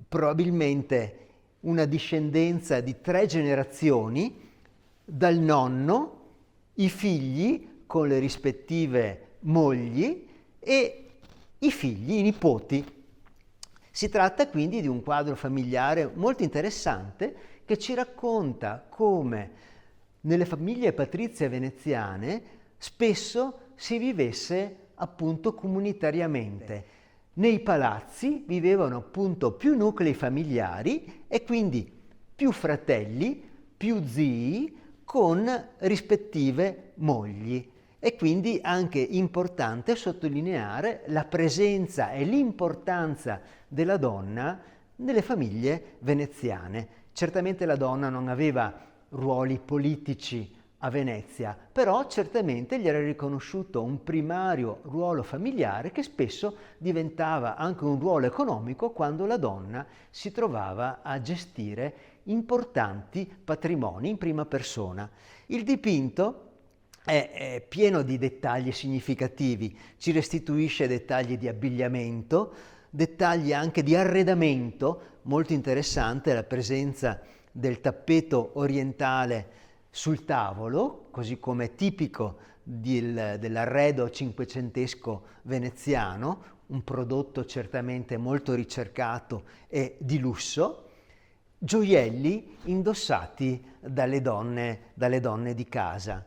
probabilmente una discendenza di 3 generazioni, dal nonno, i figli con le rispettive mogli e i figli, i nipoti. Si tratta quindi di un quadro familiare molto interessante che ci racconta come nelle famiglie patrizie veneziane spesso si vivesse appunto comunitariamente. Nei palazzi vivevano appunto più nuclei familiari e quindi più fratelli, più zii con rispettive mogli. È quindi anche importante sottolineare la presenza e l'importanza della donna nelle famiglie veneziane. Certamente la donna non aveva ruoli politici a Venezia, però certamente gli era riconosciuto un primario ruolo familiare che spesso diventava anche un ruolo economico quando la donna si trovava a gestire importanti patrimoni in prima persona. Il dipinto è pieno di dettagli significativi, ci restituisce dettagli di abbigliamento, dettagli anche di arredamento, molto interessante la presenza del tappeto orientale sul tavolo, così come è tipico dell'arredo cinquecentesco veneziano, un prodotto certamente molto ricercato e di lusso, gioielli indossati dalle donne di casa.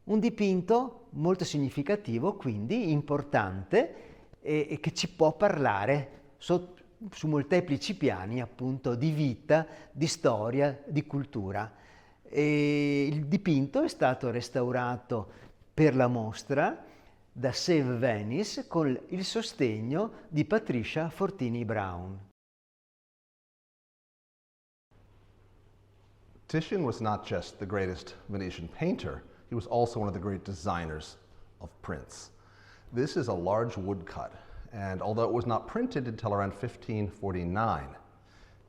Un dipinto molto significativo, quindi importante, e che ci può parlare su molteplici piani appunto di vita, di storia, di cultura. E il dipinto è stato restaurato per la mostra da Save Venice con il sostegno di Patricia Fortini Brown. Titian was not just the greatest Venetian painter, he was also one of the great designers of prints. This is a large woodcut, and although it was not printed until around 1549,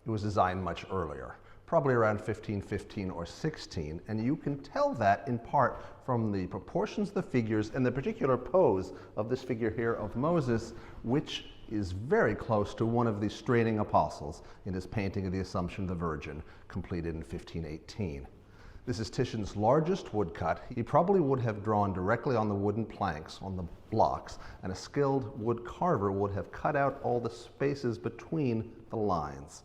it was designed much earlier, probably around 1515 or 16, and you can tell that in part from the proportions of the figures and the particular pose of this figure here of Moses, which is very close to one of the straining apostles in his painting of the Assumption of the Virgin, completed in 1518. This is Titian's largest woodcut. He probably would have drawn directly on the wooden planks, on the blocks, and a skilled wood carver would have cut out all the spaces between the lines.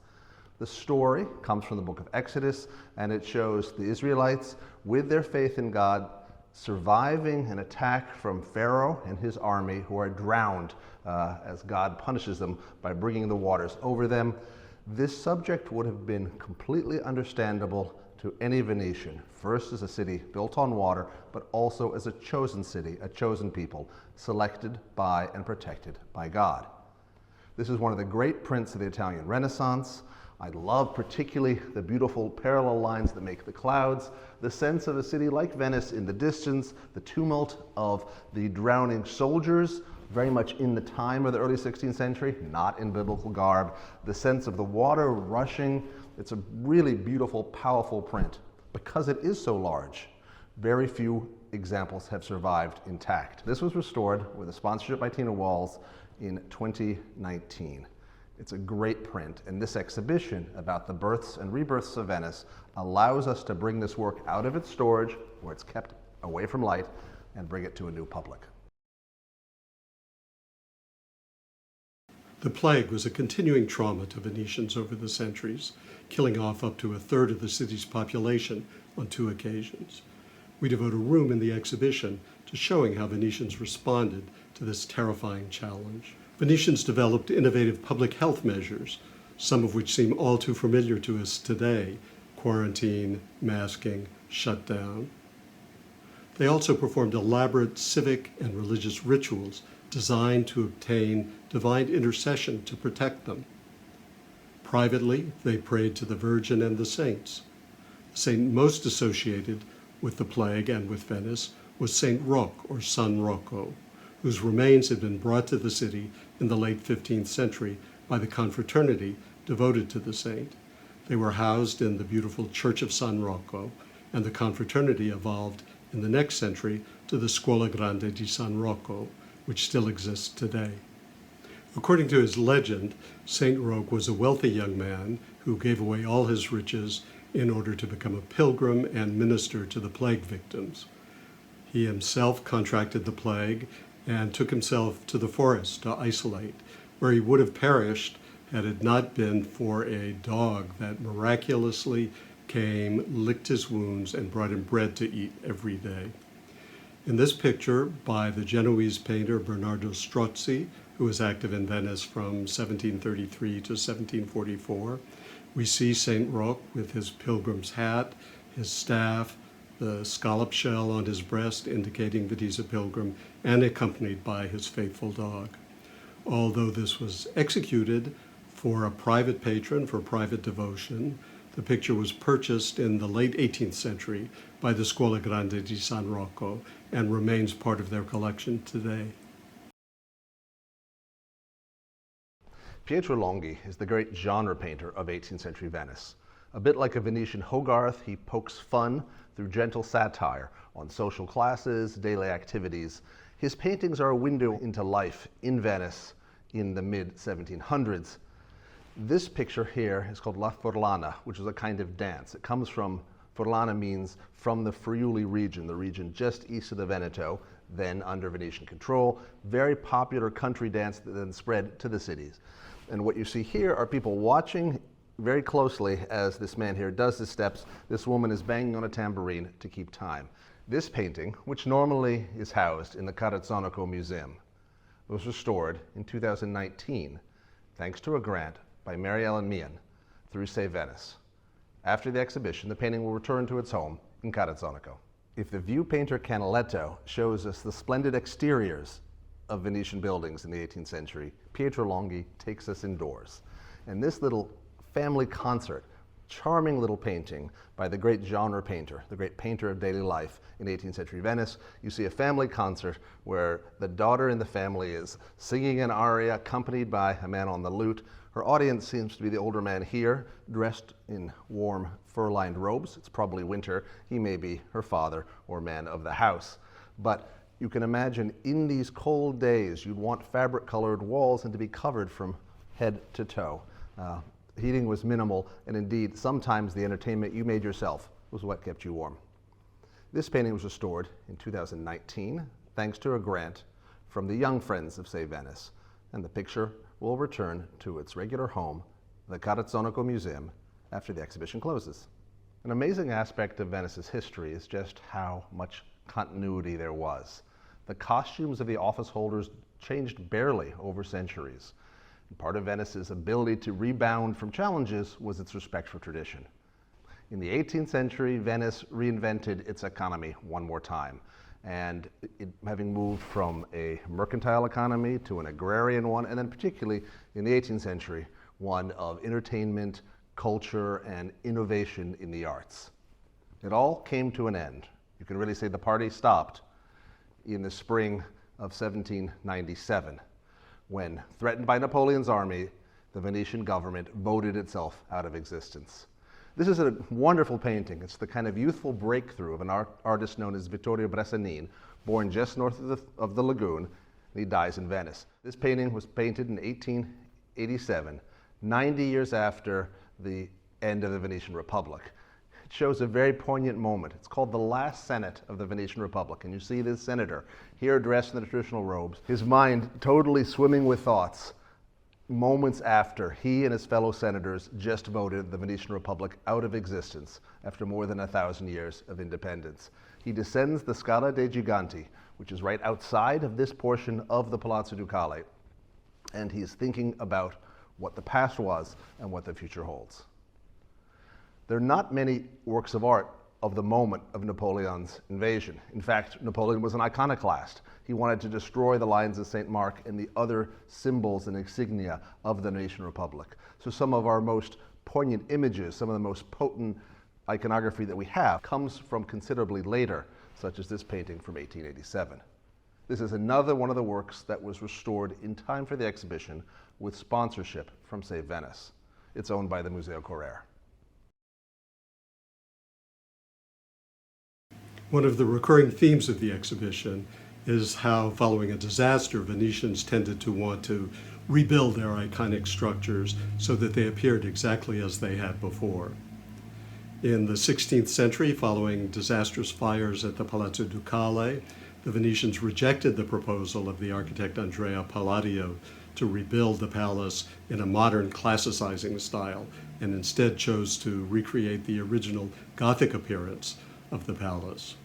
The story comes from the book of Exodus, and it shows the Israelites, with their faith in God, surviving an attack from Pharaoh and his army, who are drowned as God punishes them by bringing the waters over them. This subject would have been completely understandable to any Venetian, first as a city built on water, but also as a chosen city, a chosen people, selected by and protected by God. This is one of the great prints of the Italian Renaissance. I love particularly the beautiful parallel lines that make the clouds, the sense of a city like Venice in the distance, the tumult of the drowning soldiers, very much in the time of the early 16th century, not in biblical garb, the sense of the water rushing. It's a really beautiful, powerful print. Because it is so large, very few examples have survived intact. This was restored with a sponsorship by Matino Walls in 2019. It's a great print, and this exhibition about the births and rebirths of Venice allows us to bring this work out of its storage, where it's kept away from light, and bring it to a new public. The plague was a continuing trauma to Venetians over the centuries, killing off up to a third of the city's population on 2 occasions. We devote a room in the exhibition to showing how Venetians responded to this terrifying challenge. Venetians developed innovative public health measures, some of which seem all too familiar to us today: quarantine, masking, shutdown. They also performed elaborate civic and religious rituals designed to obtain divine intercession to protect them. Privately, they prayed to the Virgin and the saints. The saint most associated with the plague and with Venice was Saint Roch, or San Rocco, whose remains had been brought to the city in the late 15th century by the confraternity devoted to the saint. They were housed in the beautiful Church of San Rocco, and the confraternity evolved in the next century to the Scuola Grande di San Rocco, which still exists today. According to his legend, Saint Roch was a wealthy young man who gave away all his riches in order to become a pilgrim and minister to the plague victims. He himself contracted the plague and took himself to the forest to isolate, where he would have perished had it not been for a dog that miraculously came, licked his wounds, and brought him bread to eat every day. In this picture by the Genoese painter Bernardo Strozzi, who was active in Venice from 1733 to 1744, we see Saint Roch with his pilgrim's hat, his staff, the scallop shell on his breast indicating that he's a pilgrim, and accompanied by his faithful dog. Although this was executed for a private patron, for private devotion, the picture was purchased in the late 18th century by the Scuola Grande di San Rocco and remains part of their collection today. Pietro Longhi is the great genre painter of 18th century Venice. A bit like a Venetian Hogarth, he pokes fun through gentle satire on social classes, daily activities. His paintings are a window into life in Venice in the mid-1700s. This picture here is called La Furlana, which is a kind of dance. It comes from, Furlana means from the Friuli region, the region just east of the Veneto, then under Venetian control. Very popular country dance that then spread to the cities. And what you see here are people watching very closely as this man here does the steps. This woman is banging on a tambourine to keep time. This painting, which normally is housed in the Carazzonico Museum, was restored in 2019, thanks to a grant by Mary Ellen Meehan through Save Venice. After the exhibition, the painting will return to its home in Carazzonico. If the view painter Canaletto shows us the splendid exteriors of Venetian buildings in the 18th century, Pietro Longhi takes us indoors. And this little family concert, charming little painting by the great genre painter, the great painter of daily life in 18th century Venice. You see a family concert where the daughter in the family is singing an aria accompanied by a man on the lute. Her audience seems to be the older man here, dressed in warm fur-lined robes. It's probably winter. He may be her father or man of the house. But you can imagine in these cold days, you'd want fabric-colored walls and to be covered from head to toe. Heating was minimal, and indeed, sometimes the entertainment you made yourself was what kept you warm. This painting was restored in 2019 thanks to a grant from the Young Friends of Save Venice, and the picture will return to its regular home, the Carazzonico Museum, after the exhibition closes. An amazing aspect of Venice's history is just how much continuity there was. The costumes of the office holders changed barely over centuries. And part of Venice's ability to rebound from challenges was its respect for tradition. In the 18th century, Venice reinvented its economy one more time. And having moved from a mercantile economy to an agrarian one, and then particularly in the 18th century, one of entertainment, culture, and innovation in the arts. It all came to an end. You can really say the party stopped in the spring of 1797, when, threatened by Napoleon's army, the Venetian government voted itself out of existence. This is a wonderful painting. It's the kind of youthful breakthrough of an artist known as Vittorio Bressanini, born just north of the lagoon, and he dies in Venice. This painting was painted in 1887, 90 years after the end of the Venetian Republic. It shows a very poignant moment. It's called the last Senate of the Venetian Republic, and you see this senator here dressed in the traditional robes, his mind totally swimming with thoughts, moments after he and his fellow senators just voted the Venetian Republic out of existence after more than 1,000 years of independence. He descends the Scala dei Giganti, which is right outside of this portion of the Palazzo Ducale, and he's thinking about what the past was and what the future holds. There are not many works of art of the moment of Napoleon's invasion. In fact, Napoleon was an iconoclast. He wanted to destroy the lions of St. Mark and the other symbols and insignia of the Venetian Republic. So some of our most poignant images, some of the most potent iconography that we have comes from considerably later, such as this painting from 1887. This is another one of the works that was restored in time for the exhibition with sponsorship from Save Venice. It's owned by the Museo Correr. One of the recurring themes of the exhibition is how, following a disaster, Venetians tended to want to rebuild their iconic structures so that they appeared exactly as they had before. In the 16th century, following disastrous fires at the Palazzo Ducale, the Venetians rejected the proposal of the architect Andrea Palladio to rebuild the palace in a modern classicizing style, and instead chose to recreate the original Gothic appearance of the palace.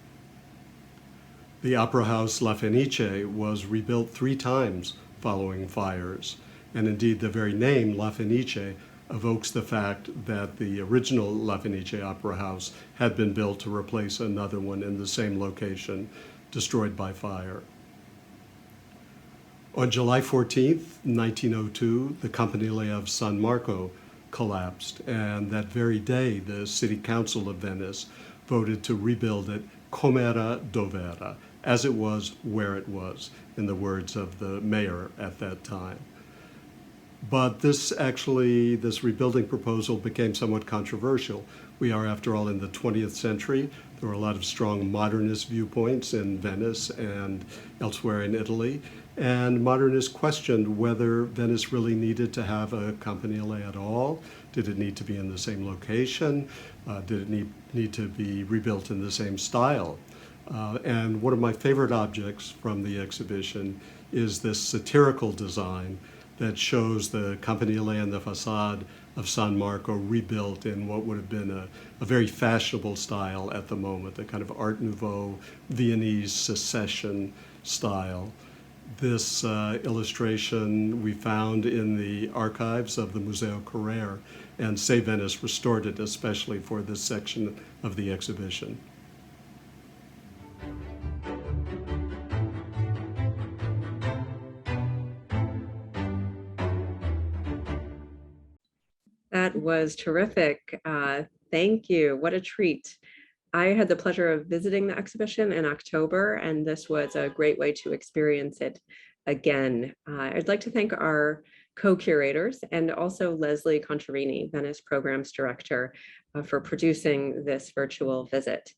The opera house La Fenice was rebuilt 3 times following fires, and indeed the very name La Fenice evokes the fact that the original La Fenice opera house had been built to replace another one in the same location, destroyed by fire. On July 14th, 1902, the Campanile of San Marco collapsed, and that very day the City Council of Venice voted to rebuild it com'era dov'era, as it was where it was, in the words of the mayor at that time. But this rebuilding proposal became somewhat controversial. We are, after all, in the 20th century. There were a lot of strong modernist viewpoints in Venice and elsewhere in Italy, and modernists questioned whether Venice really needed to have a campanile at all. Did it need to be in the same location? Did it need to be rebuilt in the same style? And one of my favorite objects from the exhibition is this satirical design that shows the campanile and the facade of San Marco rebuilt in what would have been a very fashionable style at the moment, the kind of Art Nouveau Viennese secession style. This illustration we found in the archives of the Museo Correr, and Save Venice restored it especially for this section of the exhibition. That was terrific. Thank you. What a treat. I had the pleasure of visiting the exhibition in October, and this was a great way to experience it again. I'd like to thank our co-curators and also Leslie Contarini, Venice Programs Director, for producing this virtual visit.